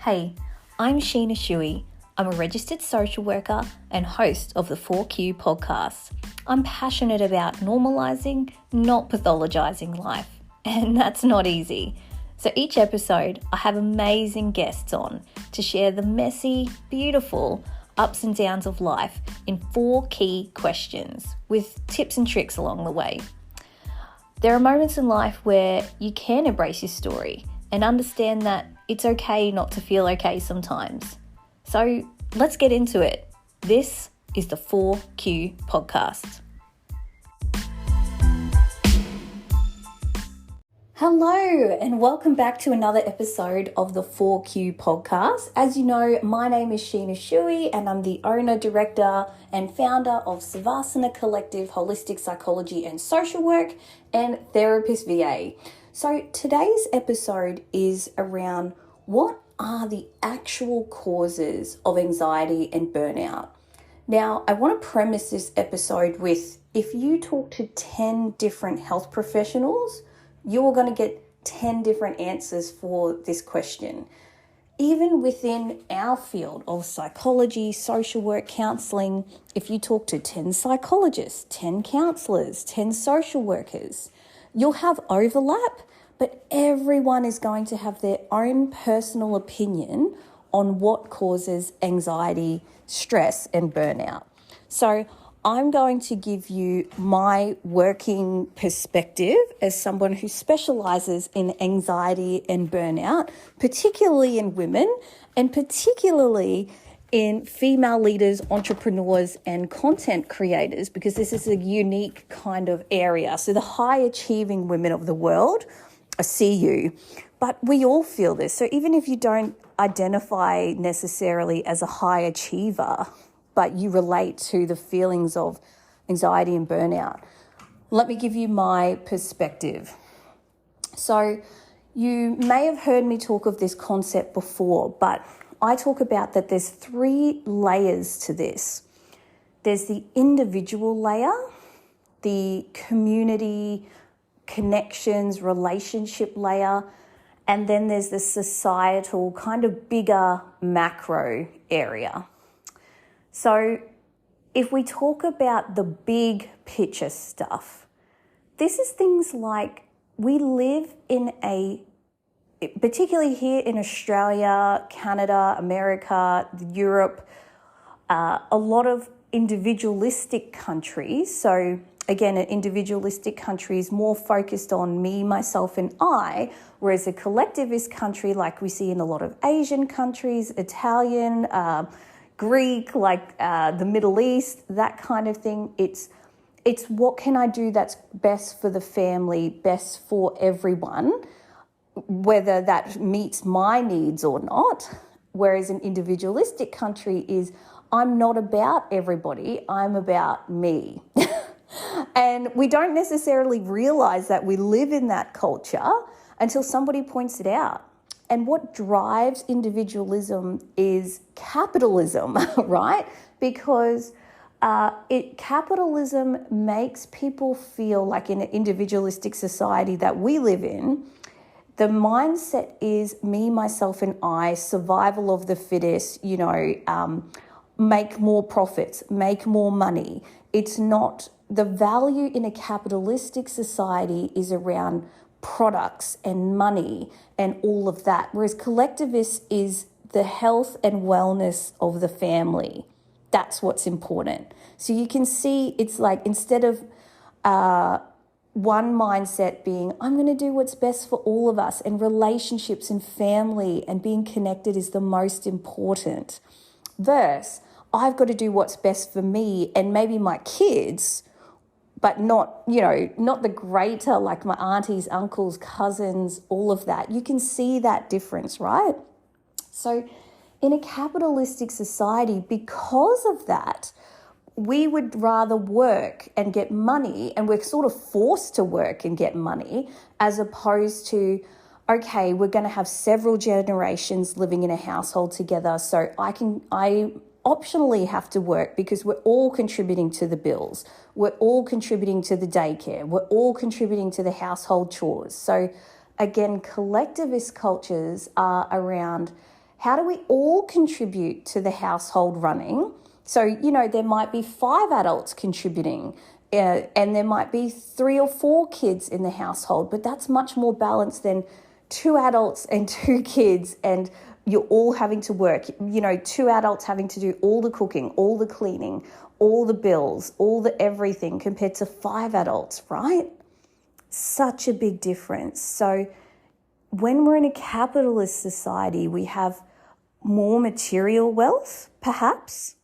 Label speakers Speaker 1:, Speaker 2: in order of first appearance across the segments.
Speaker 1: Hey, I'm Sheena Shuey. I'm a registered social worker and host of the 4Q podcast. I'm passionate about normalising, not pathologising life, and that's not easy. So each episode, I have amazing guests on to share the messy, beautiful ups and downs of life in 4 key questions with tips and tricks along the way. There are moments in life where you can embrace your story and understand that it's okay not to feel okay sometimes. So let's get into it. This is the 4Q podcast. Hello and welcome back to another episode of the 4Q podcast. As you know, my name is Sheena Shuey and I'm the owner, director and founder of Savasana Collective Holistic Psychology and Social Work and Therapist VA. So today's episode is around what are the actual causes of anxiety and burnout. Now, I want to premise this episode with, if you talk to 10 different health professionals, you're going to get 10 different answers for this question. Even within our field of psychology, social work, counselling, if you talk to 10 psychologists, 10 counsellors, 10 social workers, you'll have overlap, but everyone is going to have their own personal opinion on what causes anxiety, stress, and burnout. So I'm going to give you my working perspective as someone who specialises in anxiety and burnout, particularly in women and particularly in female leaders, entrepreneurs, and content creators, because this is a unique kind of area. So the high achieving women of the world, I see you, but we all feel this. So even if you don't identify necessarily as a high achiever, but you relate to the feelings of anxiety and burnout, let me give you my perspective. So you may have heard me talk of this concept before, but I talk about that there's 3 layers to this. There's the individual layer, the community, connections, relationship layer, and then there's the societal kind of bigger macro area. So if we talk about the big picture stuff, this is things like we live in particularly here in Australia, Canada, America, Europe, a lot of individualistic countries. So again, an individualistic country is more focused on me, myself, and I, whereas a collectivist country, like we see in a lot of Asian countries, Italian, Greek, like the Middle East, that kind of thing. It's what can I do that's best for the family, best for everyone, whether that meets my needs or not. Whereas an individualistic country is, I'm not about everybody, I'm about me. And we don't necessarily realize that we live in that culture until somebody points it out. And what drives individualism is capitalism, right? Because capitalism makes people feel like in an individualistic society that we live in, the mindset is me, myself, and I, survival of the fittest, make more profits, make more money. It's not, the value in a capitalistic society is around products and money and all of that, whereas collectivist is the health and wellness of the family. That's what's important. So you can see it's like, instead of one mindset being, I'm going to do what's best for all of us, and relationships and family and being connected is the most important, versus I've got to do what's best for me and maybe my kids, but not the greater, like my aunties, uncles, cousins, all of that. You can see that difference, right? So in a capitalistic society, because of that, we would rather work and get money, and we're sort of forced to work and get money, as opposed to, okay, we're going to have several generations living in a household together, so I optionally have to work because we're all contributing to the bills. We're all contributing to the daycare. We're all contributing to the household chores. So again, collectivist cultures are around How do we all contribute to the household running? So, there might be 5 adults contributing, and there might be 3 or 4 kids in the household, but that's much more balanced than 2 adults and 2 kids, and you're all having to work. 2 adults having to do all the cooking, all the cleaning, all the bills, all the everything, compared to 5 adults, right? Such a big difference. So when we're in a capitalist society, we have more material wealth, perhaps,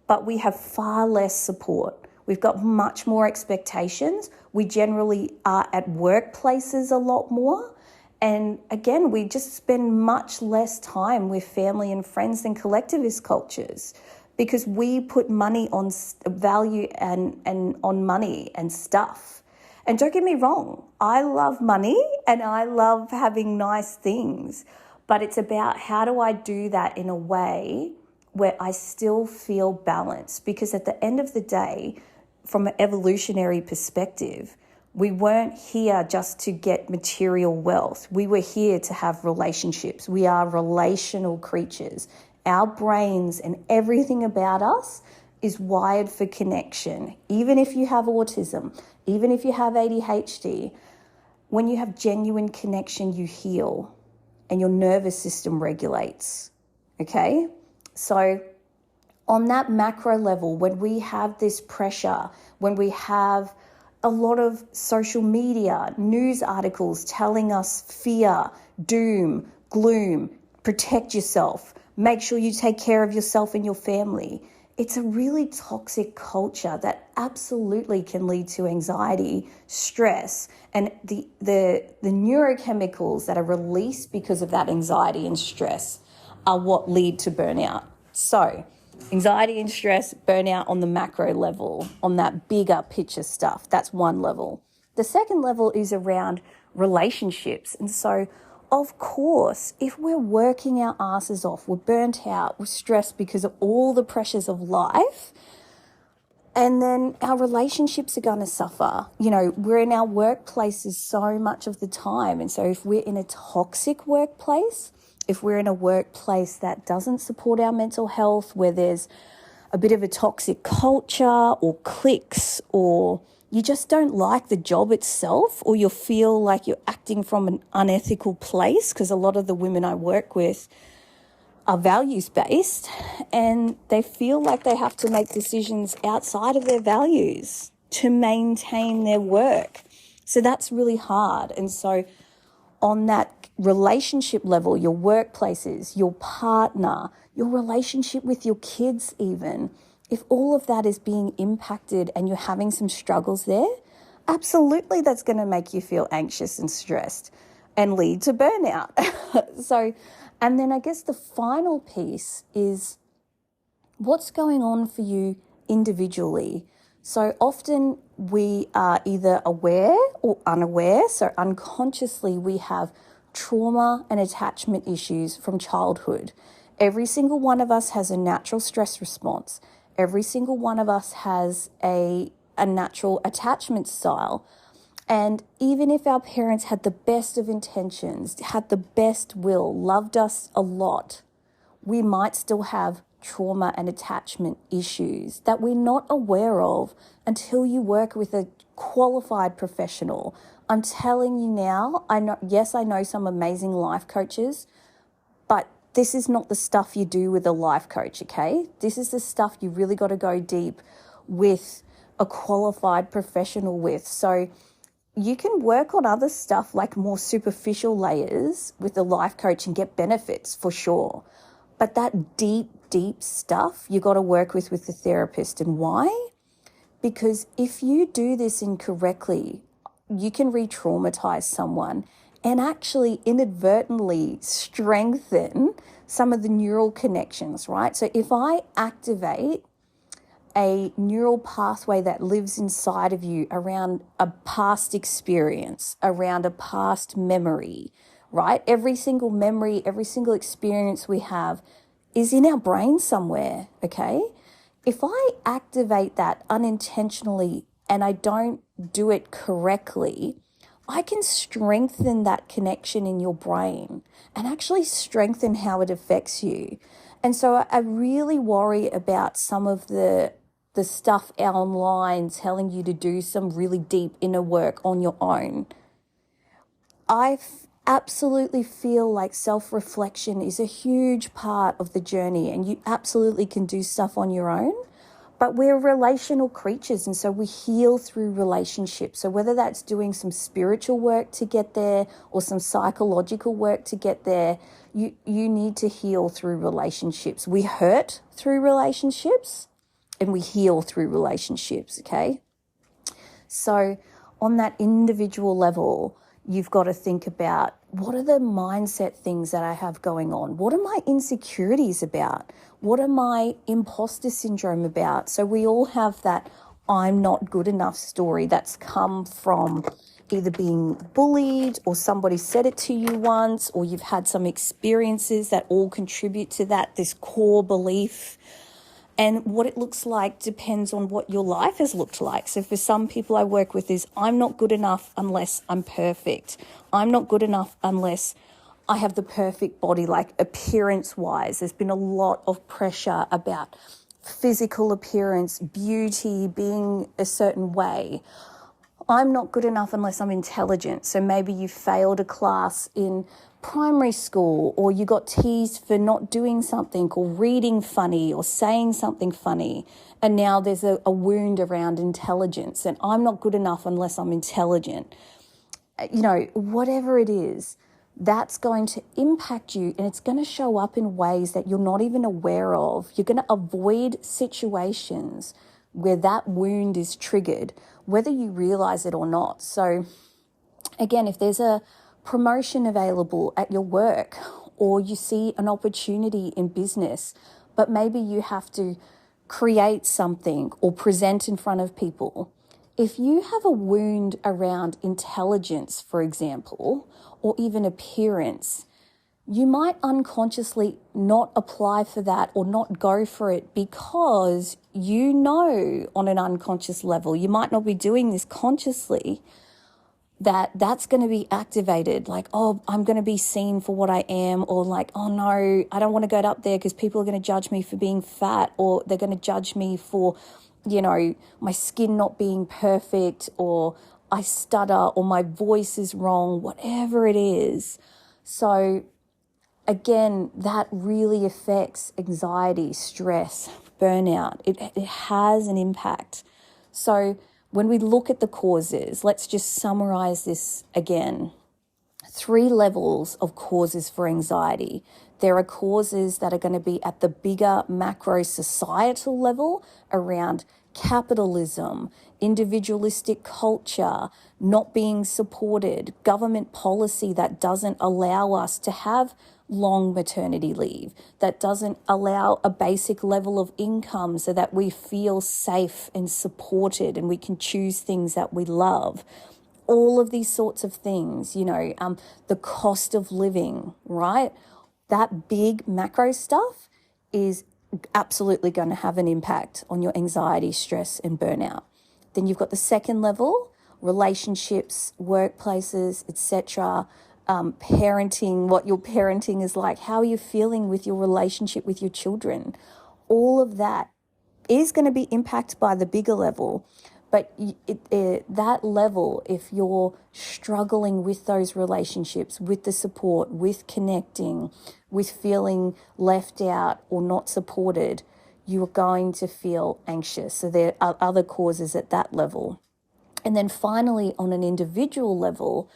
Speaker 1: but we have far less support. We've got much more expectations. We generally are at workplaces a lot more. And again, we just spend much less time with family and friends than collectivist cultures, because we put money on value and on money and stuff. And don't get me wrong, I love money and I love having nice things, but it's about how do I do that in a way where I still feel balanced? Because at the end of the day, from an evolutionary perspective, we weren't here just to get material wealth. We were here to have relationships. We are relational creatures. Our brains and everything about us is wired for connection. Even if you have autism, even if you have ADHD, when you have genuine connection, you heal and your nervous system regulates, okay? So on that macro level, when we have this pressure, when we have a lot of social media, news articles telling us fear, doom, gloom, protect yourself, make sure you take care of yourself and your family, it's a really toxic culture that absolutely can lead to anxiety, stress, and the neurochemicals that are released because of that anxiety and stress are what lead to burnout. So anxiety and stress, burnout on the macro level, on that bigger picture stuff, that's one level. The second level is around relationships. And so, of course, if we're working our asses off, we're burnt out, we're stressed because of all the pressures of life, and then our relationships are going to suffer. We're in our workplaces so much of the time. And so if we're in a toxic workplace, if we're in a workplace that doesn't support our mental health, where there's a bit of a toxic culture or cliques, or you just don't like the job itself, or you feel like you're acting from an unethical place, because a lot of the women I work with are values-based and they feel like they have to make decisions outside of their values to maintain their work. So that's really hard. And so on that relationship level, your workplaces, your partner, your relationship with your kids even, if all of that is being impacted and you're having some struggles there, absolutely that's going to make you feel anxious and stressed and lead to burnout. And then I guess the final piece is what's going on for you individually. So often we are either aware or unaware. So unconsciously we have trauma and attachment issues from childhood. Every single one of us has a natural stress response. Every single one of us has a natural attachment style. And even if our parents had the best of intentions, had the best will, loved us a lot, we might still have trauma and attachment issues that we're not aware of until you work with a qualified professional. I'm telling you now, I know some amazing life coaches, but this is not the stuff you do with a life coach, okay? This is the stuff you really got to go deep with a qualified professional with. So you can work on other stuff like more superficial layers with a life coach and get benefits for sure. But that deep stuff you got to work with the therapist. And why? Because if you do this incorrectly, you can re-traumatize someone and actually inadvertently strengthen some of the neural connections, right? So if I activate a neural pathway that lives inside of you around a past experience, around a past memory, right? Every single memory, every single experience we have is in our brain somewhere, okay? If I activate that unintentionally and I don't do it correctly, I can strengthen that connection in your brain and actually strengthen how it affects you. And so I really worry about some of the stuff online telling you to do some really deep inner work on your own. I absolutely feel like self-reflection is a huge part of the journey, and you absolutely can do stuff on your own. But we're relational creatures, and so we heal through relationships. So whether that's doing some spiritual work to get there or some psychological work to get there, you need to heal through relationships. We hurt through relationships and we heal through relationships, okay? So on that individual level, you've got to think about, what are the mindset things that I have going on? What are my insecurities about? What are my imposter syndrome about? So we all have that I'm not good enough story that's come from either being bullied or somebody said it to you once, or you've had some experiences that all contribute to that, this core belief. And what it looks like depends on what your life has looked like. So for some people I work with is, I'm not good enough unless I'm perfect. I'm not good enough unless I have the perfect body, like appearance-wise. There's been a lot of pressure about physical appearance, beauty, being a certain way. I'm not good enough unless I'm intelligent. So maybe you failed a class in primary school, or you got teased for not doing something or reading funny or saying something funny. And now there's a wound around intelligence, and I'm not good enough unless I'm intelligent. You know, whatever it is, that's going to impact you, and it's going to show up in ways that you're not even aware of. You're going to avoid situations where that wound is triggered, whether you realize it or not. So again, if there's a promotion available at your work, or you see an opportunity in business, but maybe you have to create something or present in front of people. If you have a wound around intelligence, for example, or even appearance, you might unconsciously not apply for that or not go for it, because you know on an unconscious level, you might not be doing this consciously, that's going to be activated. Like, oh, I'm going to be seen for what I am, or like, oh no, I don't want to go up there because people are going to judge me for being fat, or they're going to judge me for, you know, my skin not being perfect, or I stutter, or my voice is wrong, whatever it is. So again, that really affects anxiety, stress, burnout. It has an impact. So when we look at the causes, let's just summarize this again. 3 levels of causes for anxiety. There are causes that are going to be at the bigger macro societal level around capitalism, individualistic culture, not being supported, government policy that doesn't allow us to have long maternity leave, that doesn't allow a basic level of income so that we feel safe and supported and we can choose things that we love. All of these sorts of things, you know, the cost of living, right? That big macro stuff is absolutely going to have an impact on your anxiety, stress, and burnout. Then you've got the second level, relationships, workplaces, etc., parenting, what your parenting is like, how are you feeling with your relationship with your children. All of that is going to be impacted by the bigger level. But that level, if you're struggling with those relationships, with the support, with connecting, with feeling left out or not supported, you are going to feel anxious. So there are other causes at that level. And then finally, on an individual level,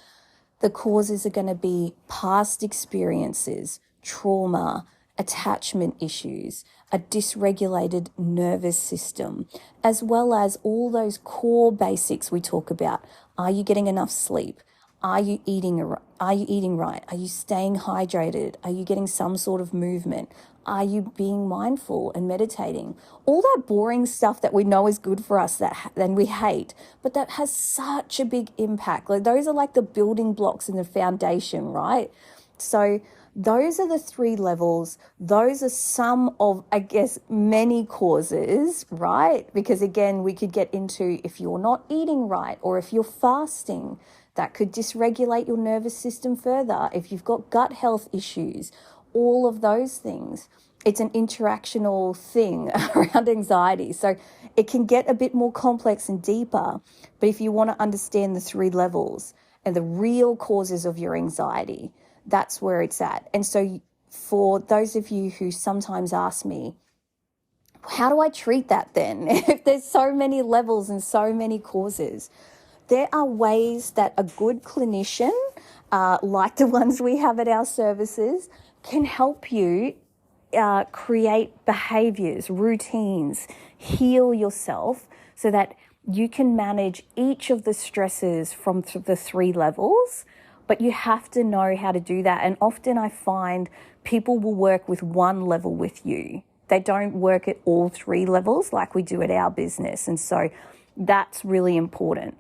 Speaker 1: the causes are going to be past experiences, trauma, attachment issues, a dysregulated nervous system, as well as all those core basics we talk about. Are you getting enough sleep? Are you eating right? Are you staying hydrated? Are you getting some sort of movement? Are you being mindful and meditating? All that boring stuff that we know is good for us and we hate, but that has such a big impact. Like, those are like the building blocks in the foundation, right? So those are the 3 levels. Those are some of, I guess, many causes, right? Because again, we could get into if you're not eating right or if you're fasting, that could dysregulate your nervous system further. If you've got gut health issues, all of those things. It's an interactional thing around anxiety. So it can get a bit more complex and deeper. But if you want to understand the 3 levels and the real causes of your anxiety, that's where it's at. And so for those of you who sometimes ask me, how do I treat that then? If there's so many levels and so many causes, there are ways that a good clinician, like the ones we have at our services, can help you create behaviors, routines, heal yourself so that you can manage each of the stresses from the 3 levels, but you have to know how to do that. And often I find people will work with 1 level with you. They don't work at all 3 levels like we do at our business. And so that's really important.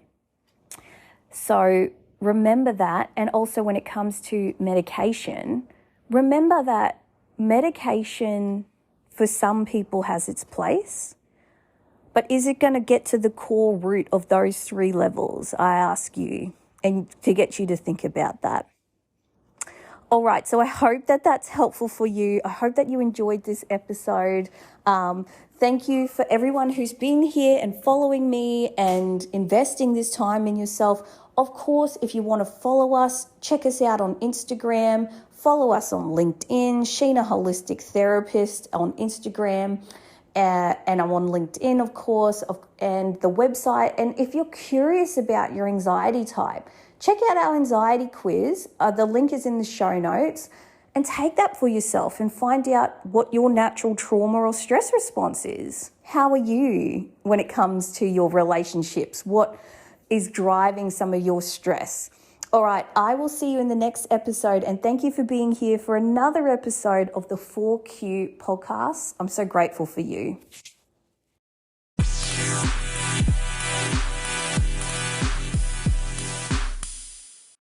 Speaker 1: So remember that. And also when it comes to medication, remember that medication for some people has its place, but is it going to get to the core root of those 3 levels, I ask you, and to get you to think about that. All right, so I hope that that's helpful for you. I hope that you enjoyed this episode. Thank you for everyone who's been here and following me and investing this time in yourself. Of course, if you want to follow us, check us out on Instagram. Follow us on LinkedIn, Sheena Holistic Therapist on Instagram, and I'm on LinkedIn, of course, and the website. And if you're curious about your anxiety type, check out our anxiety quiz. The link is in the show notes, and take that for yourself and find out what your natural trauma or stress response is. How are you when it comes to your relationships? What is driving some of your stress? All right, I will see you in the next episode, and thank you for being here for another episode of the 4Q podcast. I'm so grateful for you.